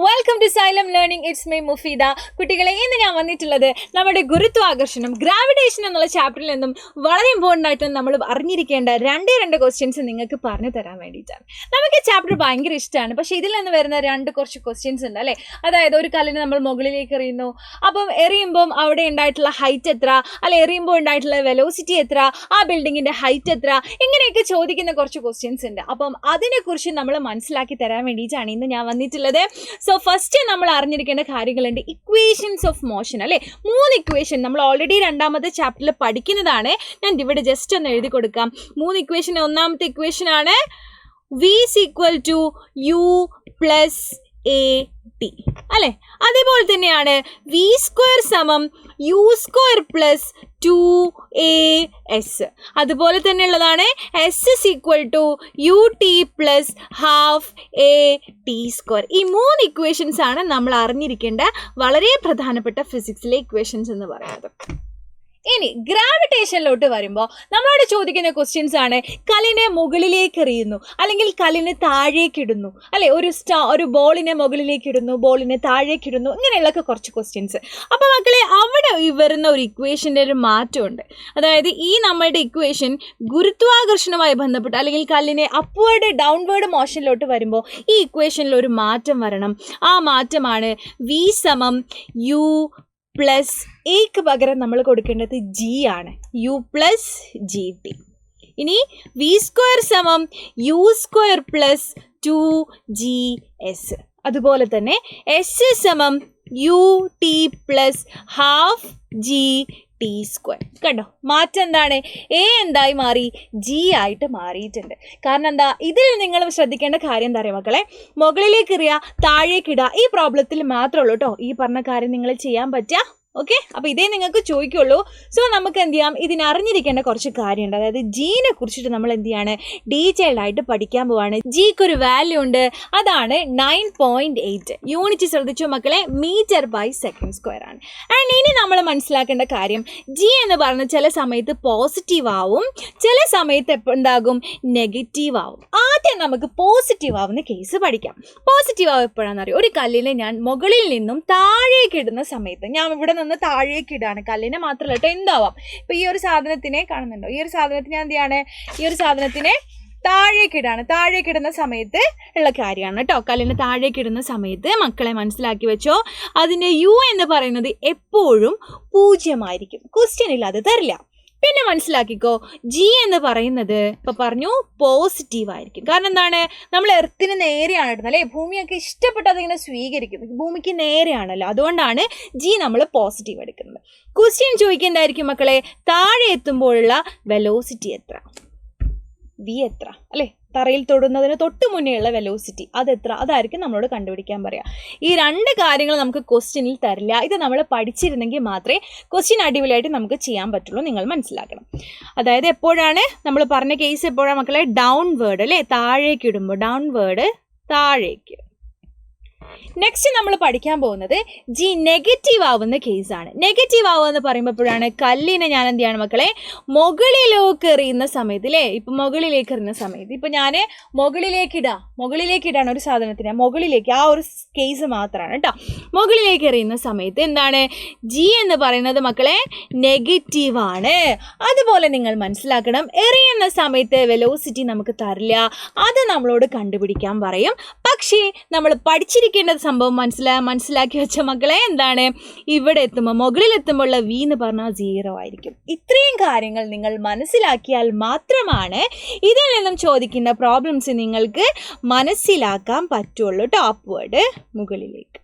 Welcome to Xylem learning. It's me Mufeeda. കുട്ടികളെ, ഇന്ന് ഞാൻ വന്നിട്ടുള്ളത് നമ്മുടെ ഗുരുത്വാകർഷണം ഗ്രാവിറ്റേഷൻ എന്നുള്ള ചാപ്റ്ററിൽ നിന്നും വളരെ ഇമ്പോർട്ടൻ്റ് ആയിട്ട് നമ്മൾ അറിഞ്ഞിരിക്കേണ്ട രണ്ട് ക്വസ്റ്റ്യൻസ് നിങ്ങൾക്ക് പറഞ്ഞു തരാൻ വേണ്ടിയിട്ടാണ്. നമുക്ക് ഈ ചാപ്റ്റർ ഭയങ്കര ഇഷ്ടമാണ്. പക്ഷേ ഇതിൽ നിന്ന് വരുന്ന കുറച്ച് ക്വസ്റ്റ്യൻസ് ഉണ്ട് അല്ലേ. അതായത് ഒരു കല്ലിന് നമ്മൾ മുകളിലേക്ക് എറിയുന്നു, അപ്പം എറിയുമ്പം അവിടെ ഉണ്ടായിട്ടുള്ള ഹൈറ്റ് എത്ര, അല്ലെ എറിയുമ്പോൾ ഉണ്ടായിട്ടുള്ള വെലോസിറ്റി എത്ര, ആ ബിൽഡിങ്ങിൻ്റെ ഹൈറ്റ് എത്ര, ഇങ്ങനെയൊക്കെ ചോദിക്കുന്ന കുറച്ച് ക്വസ്റ്റ്യൻസ് ഉണ്ട്. അപ്പം അതിനെക്കുറിച്ച് നമ്മൾ മനസ്സിലാക്കി തരാൻ വേണ്ടിയിട്ടാണ് ഇന്ന് ഞാൻ വന്നിട്ടുള്ളത്. സോ ഫസ്റ്റ് നമ്മൾ അറിഞ്ഞിരിക്കേണ്ട കാര്യങ്ങളുണ്ട്. ഇക്വേഷൻസ് ഓഫ് മോഷൻ അല്ലേ, 3 ഇക്വേഷൻ നമ്മൾ ഓൾറെഡി രണ്ടാമത്തെ ചാപ്റ്ററിൽ പഠിക്കുന്നതാണ്. ഞാൻ ഇവിടെ ജസ്റ്റ് ഒന്ന് എഴുതി കൊടുക്കാം. 3 ഇക്വേഷൻ. ഒന്നാമത്തെ ഇക്വേഷൻ ആണ് V = U + AT അല്ലേ. അതേപോലെ തന്നെയാണ് V² = U² + 2AS. അതുപോലെ തന്നെ ഉള്ളതാണ് S = UT + ½ AT². ഈ 3 ഇക്വേഷൻസ് ആണ് നമ്മൾ അറിഞ്ഞിരിക്കേണ്ട വളരെ പ്രധാനപ്പെട്ട ഫിസിക്സിലെ ഇക്വേഷൻസ് എന്ന് പറയുന്നത്. ഇനി ഗ്രാവിറ്റേഷനിലോട്ട് വരുമ്പോൾ നമ്മളോട് ചോദിക്കുന്ന ക്വസ്റ്റ്യൻസ് ആണ്, കല്ലിനെ മുകളിലേക്ക് എറിയുന്നു അല്ലെങ്കിൽ കല്ലിനെ താഴേക്ക് ഇടുന്നു അല്ലെ, ഒരു ബോളിനെ മുകളിലേക്ക് ഇടുന്നു, ബോളിനെ താഴേക്ക് ഇടുന്നു, ഇങ്ങനെയുള്ളൊക്കെ കുറച്ച് ക്വസ്റ്റ്യൻസ്. അപ്പോൾ മക്കളെ, അവിടെ വരുന്ന ഒരു ഇക്വേഷൻ്റെ ഒരു മാറ്റമുണ്ട്. അതായത് ഈ നമ്മളുടെ ഇക്വേഷൻ ഗുരുത്വാകർഷണവുമായി ബന്ധപ്പെട്ട് അല്ലെങ്കിൽ കല്ലിനെ അപ്വേർഡ് ഡൗൺവേർഡ് മോഷനിലോട്ട് വരുമ്പോൾ ഈ ഇക്വേഷനിൽ ഒരു മാറ്റം വരണം. ആ മാറ്റമാണ് V = U + എക്ക് പകരം നമ്മൾ കൊടുക്കേണ്ടത് G ആണ്, U + GT. ഇനി V² = U² + 2GS. അതുപോലെ തന്നെ S = UT + ½ GT². കണ്ടോ മാറ്റം എന്താണ്? എ എന്തായി മാറി? G ആയിട്ട് മാറിയിട്ടുണ്ട്. കാരണം എന്താ, ഇതിൽ നിങ്ങൾ ശ്രദ്ധിക്കേണ്ട കാര്യം എന്താ അറിയാം മക്കളെ, മുകളിലേക്ക് എറിയുക, താഴേക്ക് ഇടുക, ഈ പ്രോബ്ലത്തിൽ മാത്രമേ ഉള്ളൂ കേട്ടോ ഈ പറഞ്ഞ കാര്യം നിങ്ങൾ ചെയ്യാൻ പറ്റുക. ഓക്കെ, അപ്പോൾ ഇതേ നിങ്ങൾക്ക് ചോദിക്കുള്ളൂ. സോ നമുക്ക് എന്ത് ചെയ്യാം, ഇതിനറിഞ്ഞിരിക്കേണ്ട കുറച്ച് കാര്യമുണ്ട്. അതായത് ജീനെ കുറിച്ചിട്ട് നമ്മൾ എന്ത് ചെയ്യാണ്, ഡീറ്റെയിൽഡ് ആയിട്ട് പഠിക്കാൻ പോവാണ്. ജിക്ക് ഒരു വാല്യൂ ഉണ്ട്, അതാണ് 9.8. യൂണിറ്റ് ശ്രദ്ധിച്ചു മക്കളെ, m/s² ആണ്. ആൻഡ് ഇനി നമ്മൾ മനസ്സിലാക്കേണ്ട കാര്യം, ജി എന്ന് പറയുന്നത് ചില സമയത്ത് പോസിറ്റീവ് ആവും, ചില സമയത്ത് എന്താകും, നെഗറ്റീവ് ആവും. ആദ്യം നമുക്ക് പോസിറ്റീവ് ആവുന്ന കേസ് പഠിക്കാം. പോസിറ്റീവ് ആവും എപ്പോഴാണെന്ന് അറിയാം, ഒരു കല്ലിനെ ഞാൻ മുകളിൽ നിന്നും താഴേക്ക് ഇടുന്ന സമയത്ത്, ഞാൻ ഇവിടെ നിന്ന് താഴേക്ക് ഇടാണ്, കല്ലിനെ മാത്രമല്ല കേട്ടോ, എന്താവാം. ഇപ്പൊ ഈ ഒരു സാധനത്തിനെ കാണുന്നുണ്ടോ, ഈ ഒരു സാധനത്തിന് ഞാൻ എന്ത് ചെയ്യാണ്, ഈ ഒരു സാധനത്തിനെ താഴേക്കിടുന്ന സമയത്ത് ഉള്ള കാര്യമാണ് കേട്ടോ. കല്ലിനെ താഴേക്കിടുന്ന സമയത്ത് മക്കളെ മനസ്സിലാക്കി വെച്ചോ, അതിൻ്റെ U എന്ന് പറയുന്നത് എപ്പോഴും 0 ആയിരിക്കും. ക്വസ്റ്റ്യനിൽ അത് തരില്ല. പിന്നെ മനസ്സിലാക്കിക്കോ, G എന്ന് പറയുന്നത് ഇപ്പം പറഞ്ഞു പോസിറ്റീവ് ആയിരിക്കും. കാരണം എന്താണ്, നമ്മൾ എർത്തിന് നേരെയാണ് ഇടുന്നത് അല്ലേ, ഭൂമിയൊക്കെ ഇഷ്ടപ്പെട്ട് അതിങ്ങനെ സ്വീകരിക്കും, ഭൂമിക്ക് നേരെയാണല്ലോ, അതുകൊണ്ടാണ് G നമ്മൾ പോസിറ്റീവ് എടുക്കുന്നത്. ക്വസ്റ്റ്യൻ ചോദിക്കുന്നതായിരിക്കും മക്കളെ, താഴെ എത്തുമ്പോഴുള്ള വെലോസിറ്റി എത്ര, V എത്ര അല്ലേ, തറയിൽ തൊടുന്നതിന് തൊട്ട് മുന്നേയുള്ള വെലോസിറ്റി അതെത്ര, അതായിരിക്കും നമ്മളോട് കണ്ടുപിടിക്കാൻ പറയാം. ഈ 2 കാര്യങ്ങൾ നമുക്ക് ക്വസ്റ്റ്യനിൽ തരില്ല. ഇത് നമ്മൾ പഠിച്ചിരുന്നെങ്കിൽ മാത്രമേ ക്വസ്റ്റ്യൻ അടിപൊളിയായിട്ട് നമുക്ക് ചെയ്യാൻ പറ്റുള്ളൂ, നിങ്ങൾ മനസ്സിലാക്കണം. അതായത് എപ്പോഴാണ് നമ്മൾ പറഞ്ഞ കേസ്, എപ്പോഴാണ് മക്കളെ, ഡൗൺവേർഡ് അല്ലേ, താഴേക്ക് ഇടുമ്പോൾ ഡൗൺവേർഡ്, താഴേക്ക്. നെക്സ്റ്റ് നമ്മൾ പഠിക്കാൻ പോകുന്നത് G നെഗറ്റീവ് ആവുന്ന കേസാണ്. നെഗറ്റീവ് ആവുക എന്ന് പറയുമ്പോഴാണ് കല്ലിനെ ഞാൻ എന്ത് ചെയ്യണം മക്കളെ, മുകളിലേക്ക് എറിയുന്ന സമയത്ത് അല്ലേ, ഇപ്പം മുകളിലേക്ക് എറിയുന്ന സമയത്ത്, ഇപ്പം ഞാൻ മുകളിലേക്കിടാണ് ഒരു സാധനത്തിന്, മുകളിലേക്ക്, ആ ഒരു കേസ് മാത്രമാണ് കേട്ടോ. മുകളിലേക്ക് എറിയുന്ന സമയത്ത് എന്താണ്, G എന്ന് പറയുന്നത് മക്കളെ നെഗറ്റീവാണ്. അതുപോലെ നിങ്ങൾ മനസ്സിലാക്കണം, എറിയുന്ന സമയത്ത് വെലോസിറ്റി നമുക്ക് തരില്ല, അത് നമ്മളോട് കണ്ടുപിടിക്കാൻ പറയും. പക്ഷേ നമ്മൾ പഠിച്ചിരിക്കേണ്ട സംഭവം മനസ്സിലാക്കി വെച്ച മക്കളെ, എന്താണ്, ഇവിടെ എത്തുമ്പോൾ മുകളിലെത്തുമ്പോൾ ഉള്ള V എന്ന് പറഞ്ഞാൽ 0 ആയിരിക്കും. ഇത്രയും കാര്യങ്ങൾ നിങ്ങൾ മനസ്സിലാക്കിയാൽ മാത്രമാണ് ഇതിൽ നിന്നും ചോദിക്കുന്ന പ്രോബ്ലംസ് നിങ്ങൾക്ക് മനസ്സിലാക്കാൻ പറ്റുള്ളൂ കേട്ടോ. അപ്വേർഡ്, മുകളിലേക്ക്.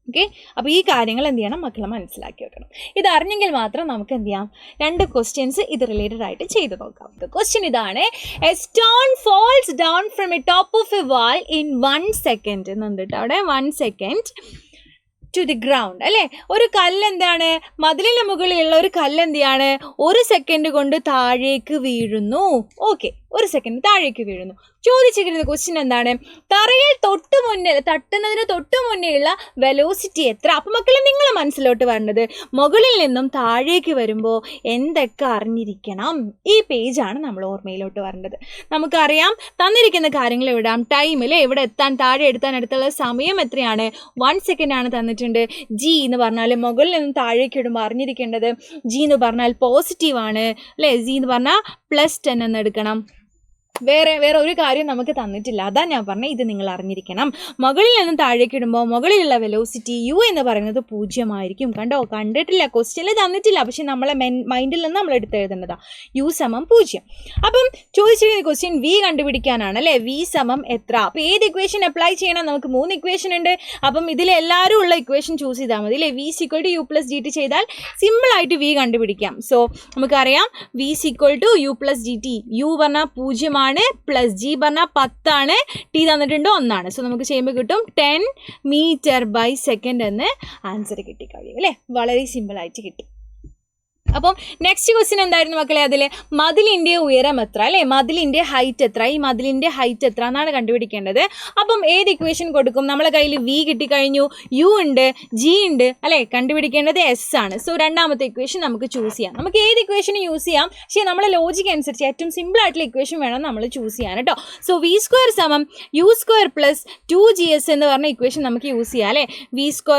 ഓക്കെ, അപ്പോൾ ഈ കാര്യങ്ങൾ എന്ത് ചെയ്യണം മക്കളെ, മനസ്സിലാക്കി വെക്കണം. ഇത് അറിഞ്ഞെങ്കിൽ മാത്രം നമുക്ക് എന്ത് ചെയ്യാം, 2 ക്വസ്റ്റ്യൻസ് ഇത് റിലേറ്റഡ് ആയിട്ട് ചെയ്ത് നോക്കാം. ക്വസ്റ്റ്യൻ ഇതാണ്, a stone falls down from a top of a wall in 1 second എന്നുണ്ട് കേട്ടോ അവിടെ, 1 സെക്കൻഡ് ടു ദി ഗ്രൗണ്ട് അല്ലേ. ഒരു കല്ല് എന്താണ്, മതിലിന് മുകളിലുള്ള ഒരു കല്ല് എന്ത് ചെയ്യാണ്, 1 സെക്കൻഡ് കൊണ്ട് താഴേക്ക് വീഴുന്നു. ഓക്കെ, 1 സെക്കൻഡ് താഴേക്ക് വീഴുന്നു. ചോദിച്ചിരിക്കുന്ന ക്വസ്റ്റ്യൻ എന്താണ്? തറയിൽ തട്ടുന്നതിന് തൊട്ട് മുന്നേയുള്ള വെലോസിറ്റി എത്ര? അപ്പം മക്കളെ നിങ്ങൾ മനസ്സിലോട്ട് വരേണ്ടത് മുകളിൽ നിന്നും താഴേക്ക് വരുമ്പോൾ എന്തൊക്കെ അറിഞ്ഞിരിക്കണം, ഈ പേജാണ് നമ്മൾ ഓർമ്മയിലോട്ട് വരേണ്ടത്. നമുക്കറിയാം തന്നിരിക്കുന്ന കാര്യങ്ങൾ എവിടാം, ടൈമിൽ എവിടെ എത്താൻ, താഴെ എടുത്തുള്ള സമയം എത്രയാണ്? 1 സെക്കൻഡ് ആണ് തന്നിട്ടുണ്ട്. ജി എന്ന് പറഞ്ഞാൽ മുകളിൽ നിന്നും താഴേക്ക് ഇടുമ്പോൾ അറിഞ്ഞിരിക്കേണ്ടത് ജി എന്ന് പറഞ്ഞാൽ പോസിറ്റീവ് ആണ് അല്ലേ? ജി എന്ന് പറഞ്ഞാൽ +10 എന്ന് എടുക്കണം. വേറെ ഒരു കാര്യം നമുക്ക് തന്നിട്ടില്ല, അതാ ഞാൻ പറഞ്ഞത് ഇത് നിങ്ങൾ അറിഞ്ഞിരിക്കണം. മുകളിൽ നിന്നും താഴേക്ക് ഇടുമ്പോൾ മുകളിലുള്ള വെലോസിറ്റി യു എന്ന് പറയുന്നത് 0 ആയിരിക്കും. കണ്ടിട്ടില്ല, ക്വസ്റ്റ്യനിൽ തന്നിട്ടില്ല, പക്ഷെ നമ്മളെ മൈൻഡിൽ നിന്ന് നമ്മൾ എടുത്ത് എഴുതേണ്ടതാ യു = 0. അപ്പം ചോദിച്ചിരിക്കുന്ന ക്വസ്റ്റ്യൻ വി കണ്ടുപിടിക്കാനാണ് അല്ലേ? വി = എത്ര? അപ്പം ഏത് ഇക്വേഷൻ അപ്ലൈ ചെയ്യണം? നമുക്ക് 3 ഇക്വേഷൻ ഉണ്ട്. അപ്പം ഇതിലെല്ലാവരും ഉള്ള ഇക്വേഷൻ ചൂസ് ചെയ്താൽ മതി അല്ലേ? വി = u + dt ചെയ്താൽ സിമ്പിളായിട്ട് വി കണ്ടുപിടിക്കാം. സോ നമുക്കറിയാം വി = u + dt. യു പറഞ്ഞാൽ 0 പ്ലസ് ജി പറഞ്ഞാൽ 10 ആണ്, ടി തന്നിട്ടുണ്ട് 1 ആണ്. സോ നമുക്ക് ചെയ്യുമ്പോൾ കിട്ടും 10 m/s എന്ന് ആൻസർ കിട്ടിക്കഴിയും അല്ലേ? വളരെ സിമ്പിളായിട്ട് കിട്ടും. അപ്പം നെക്സ്റ്റ് ക്വസ്റ്റ്യൻ എന്തായിരുന്നു മക്കളെ? അതിൽ മതിലിൻ്റെ ഉയരം എത്ര അല്ലേ? മതിലിൻ്റെ ഹൈറ്റ് എത്ര? ഈ മതിലിൻ്റെ ഹൈറ്റ് എത്ര എന്നാണ് കണ്ടുപിടിക്കേണ്ടത്. അപ്പം ഏത് ഇക്വേഷൻ കൊടുക്കും? നമ്മളെ കയ്യിൽ വി കിട്ടിക്കഴിഞ്ഞു, യു ഉണ്ട്, ജി ഉണ്ട് അല്ലേ? കണ്ടുപിടിക്കേണ്ടത് എസ് ആണ്. സോ രണ്ടാമത്തെ ഇക്വേഷൻ നമുക്ക് ചൂസ് ചെയ്യാം. നമുക്ക് ഏത് ഇക്വേഷനും യൂസ് ചെയ്യാം, പക്ഷേ നമ്മളെ ലോജിക്ക് അനുസരിച്ച് ഏറ്റവും സിമ്പിൾ ആയിട്ടുള്ള ഇക്വേഷൻ വേണം നമ്മൾ ചൂസ് ചെയ്യാൻ കേട്ടോ. സോ v² = u² + 2gs എന്ന് പറഞ്ഞ ഇക്വേഷൻ നമുക്ക് യൂസ് ചെയ്യാം അല്ലേ? v² =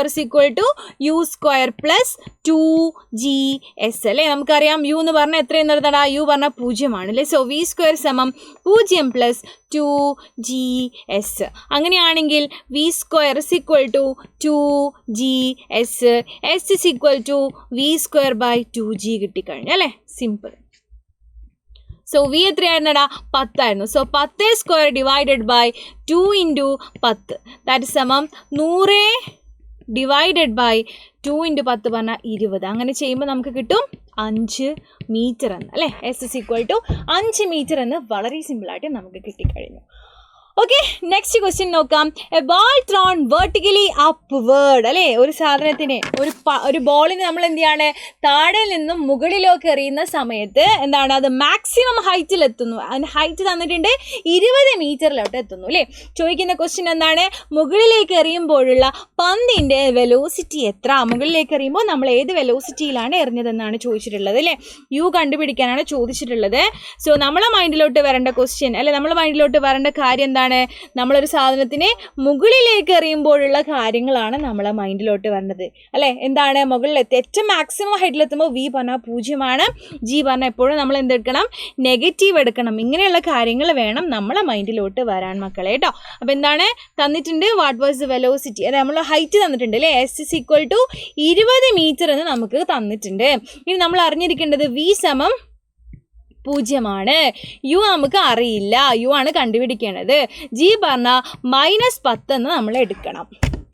u² + 2gs അല്ലേ? നമുക്കറിയാം യു എന്ന് പറഞ്ഞാൽ എത്രയെന്ന് എഴുതടാ? യു പറഞ്ഞാൽ 0 ആണ് അല്ലേ? So v² = 0 + 2gs. അങ്ങനെയാണെങ്കിൽ v² = 2gs, s = v² / 2g കിട്ടിക്കഴിഞ്ഞു അല്ലേ? സിമ്പിൾ. So we എത്രയായിരുന്നടാ? 10 ആയിരുന്നു. സോ 10² / 2 × 10 ദാറ്റ് = 100 / 2 × 10 പറഞ്ഞാൽ 20. അങ്ങനെ ചെയ്യുമ്പോൾ നമുക്ക് കിട്ടും 5 മീറ്റർ എന്ന് അല്ലേ? s = 5 മീറ്റർ എന്ന് വളരെ സിമ്പിളായിട്ട് നമുക്ക് കിട്ടിക്കഴിഞ്ഞു. ഓക്കെ, നെക്സ്റ്റ് ക്വസ്റ്റ്യൻ നോക്കാം. A ball thrown vertically upward അല്ലേ? ഒരു സാധനത്തിനെ ഒരു ബോളിന് നമ്മൾ എന്ത് ചെയ്യാണ്? താഴെ നിന്നും മുകളിലേക്ക് എറിയുന്ന സമയത്ത് എന്താണ്? അത് മാക്സിമം ഹൈറ്റിലെത്തുന്നു. അതിന് ഹൈറ്റ് തന്നിട്ടുണ്ട് 20 മീറ്ററിലോട്ട് എത്തുന്നു അല്ലേ? ചോദിക്കുന്ന ക്വസ്റ്റ്യൻ എന്താണ്? മുകളിലേക്ക് എറിയുമ്പോഴുള്ള പന്തിൻ്റെ വെലോസിറ്റി എത്ര? മുകളിലേക്ക് എറിയുമ്പോൾ നമ്മൾ ഏത് വെലോസിറ്റിയിലാണ് എറിഞ്ഞതെന്നാണ് ചോദിച്ചിട്ടുള്ളത് അല്ലേ? യു കണ്ടുപിടിക്കാനാണ് ചോദിച്ചിട്ടുള്ളത്. സോ നമ്മളെ മൈൻഡിലോട്ട് വരേണ്ട ക്വസ്റ്റ്യൻ അല്ലെ, നമ്മളെ മൈൻഡിലോട്ട് വരേണ്ട കാര്യം എന്താണ്? നമ്മളൊരു സാധനത്തിനെ മുകളിലേക്ക് എറിയുമ്പോഴുള്ള കാര്യങ്ങളാണ് നമ്മളെ മൈൻഡിലോട്ട് വരേണ്ടത് അല്ലേ? എന്താണ്? മുകളിലെത്തി ഏറ്റവും മാക്സിമം ഹൈറ്റിലെത്തുമ്പോൾ വി പറഞ്ഞാൽ 0 ആണ്, ജി പറഞ്ഞാൽ എപ്പോഴും നമ്മൾ എന്തെടുക്കണം? നെഗറ്റീവ് എടുക്കണം. ഇങ്ങനെയുള്ള കാര്യങ്ങൾ വേണം നമ്മളെ മൈൻഡിലോട്ട് വരാൻ മക്കളെ കേട്ടോ. അപ്പോൾ എന്താണ് തന്നിട്ടുണ്ട്? What was the velocity? അതെ, നമ്മൾ ഹൈറ്റ് തന്നിട്ടുണ്ട് അല്ലേ? s = 20 മീറ്റർ എന്ന് നമുക്ക് തന്നിട്ടുണ്ട്. ഇനി നമ്മൾ അറിഞ്ഞിരിക്കേണ്ടത് വി = 0 ആണ്. യു നമുക്ക് അറിയില്ല, യു ആണ് കണ്ടുപിടിക്കേണ്ടത്. ജി പറഞ്ഞാൽ -10 എന്ന് നമ്മൾ എടുക്കണം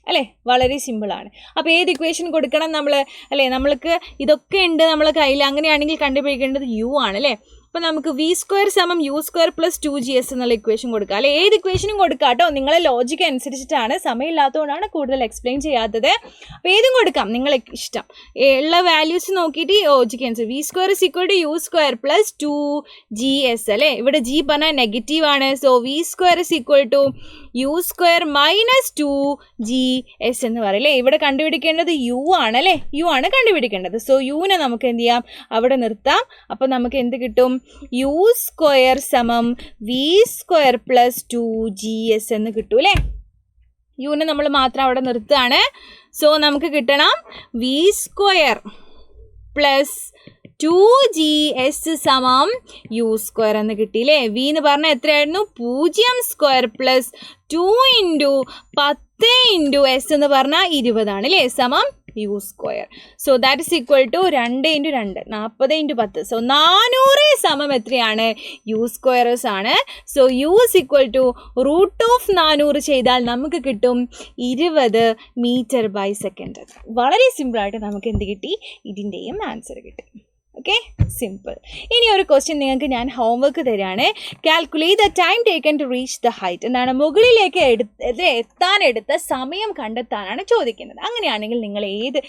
അല്ലേ? വളരെ സിമ്പിളാണ്. അപ്പോൾ ഏത് ഇക്വേഷൻ കൊടുക്കണം നമ്മൾ അല്ലേ? നമ്മൾക്ക് ഇതൊക്കെ ഉണ്ട് നമ്മളെ കയ്യിൽ. അങ്ങനെയാണെങ്കിൽ കണ്ടുപിടിക്കേണ്ടത് യു ആണ് അല്ലേ? അപ്പോൾ നമുക്ക് v² = u² + 2gs എന്നുള്ള ഇക്വേഷൻ കൊടുക്കുക അല്ലെ? ഏത് ഇക്വേഷനും കൊടുക്കുക കേട്ടോ. നിങ്ങളെ ലോജിക്ക് അനുസരിച്ചിട്ടാണ്, സമയമില്ലാത്തതുകൊണ്ടാണ് കൂടുതൽ എക്സ്പ്ലെയിൻ ചെയ്യാത്തത്. അപ്പോൾ ഏതും കൊടുക്കാം, നിങ്ങളെ ഇഷ്ടം ഉള്ള വാല്യൂസ് നോക്കിയിട്ട് ലോജിക്ക് അനുസരിച്ച്. v² = u² + 2gs അല്ലേ? ഇവിടെ ജി പറഞ്ഞാൽ നെഗറ്റീവ് ആണ്. സോ v² = u² - 2gs എന്ന് പറയില്ലേ? ഇവിടെ കണ്ടുപിടിക്കേണ്ടത് യു ആണ് അല്ലേ? യു ആണ് കണ്ടുപിടിക്കേണ്ടത്. സോ യുവിനെ നമുക്ക് എന്ത് ചെയ്യാം? അവിടെ നിർത്താം. അപ്പോൾ നമുക്ക് എന്ത് കിട്ടും? u² = v² + 2gs എന്ന് കിട്ടും അല്ലേ? യുവിനെ നമ്മൾ മാത്രം അവിടെ നിർത്തുകയാണ്. സോ നമുക്ക് കിട്ടണം v² + 2gs = u² എന്ന് കിട്ടിയില്ലേ? വി എന്ന് പറഞ്ഞാൽ എത്രയായിരുന്നു? 0² + 2 × 10 × s എന്ന് പറഞ്ഞാൽ 20 ആണ് അല്ലേ? u². So that = 2 × 2 40 × 10. സോ 400 എത്രയാണ്? u² ആണ്. സോ u = √400 ചെയ്താൽ നമുക്ക് കിട്ടും 20 മീറ്റർ/s. വളരെ സിമ്പിളായിട്ട് നമുക്ക് എന്ത് കിട്ടി? ഇതിൻ്റെയും ആൻസർ കിട്ടി. Okay, simple. ഇനി ഒരു ക്വസ്റ്റ്യൻ നിങ്ങൾക്ക് ഞാൻ ഹോംവർക്ക് തരാണ്. Calculate the time taken to reach the height. എന്താണ്, മുകളിലേക്ക് എത്താനെടുത്ത സമയം കണ്ടെത്താനാണ് ചോദിക്കുന്നത്. അങ്ങനെയാണെങ്കിൽ നിങ്ങൾ ഏത്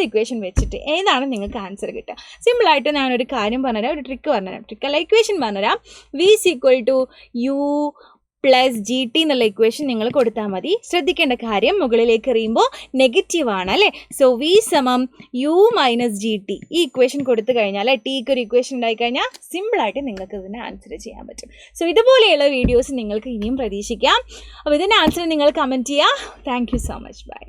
ഇക്വേഷൻ വെച്ചിട്ട് ഏതാണ് നിങ്ങൾക്ക് ആൻസർ കിട്ടുക? സിമ്പിളായിട്ട് ഞാനൊരു കാര്യം പറഞ്ഞുതരാം, ഒരു ട്രിക്ക് പറഞ്ഞുതരാം. ട്രിക്കല്ല, ഇക്വേഷൻ പറഞ്ഞുതരാം. V = U + GT എന്നുള്ള ഇക്വേഷൻ നിങ്ങൾ കൊടുത്താൽ മതി. ശ്രദ്ധിക്കേണ്ട കാര്യം, മുകളിലേക്ക് എറിയുമ്പോൾ നെഗറ്റീവ് ആണ് അല്ലേ. So V = U - GT. ഈ ഇക്വേഷൻ കൊടുത്തു കഴിഞ്ഞാൽ ടിക്ക് ഒരു ഇക്വേഷൻ ഉണ്ടായിക്കഴിഞ്ഞാൽ സിമ്പിളായിട്ട് നിങ്ങൾക്ക് ഇതിന് ആൻസർ ചെയ്യാൻ പറ്റും. സോ ഇതുപോലെയുള്ള വീഡിയോസ് നിങ്ങൾക്ക് ഇനിയും പ്രതീക്ഷിക്കാം. അപ്പോൾ ഇതിൻ്റെ ആൻസർ നിങ്ങൾ കമൻറ്റ് ചെയ്യുക. Thank you so much. By.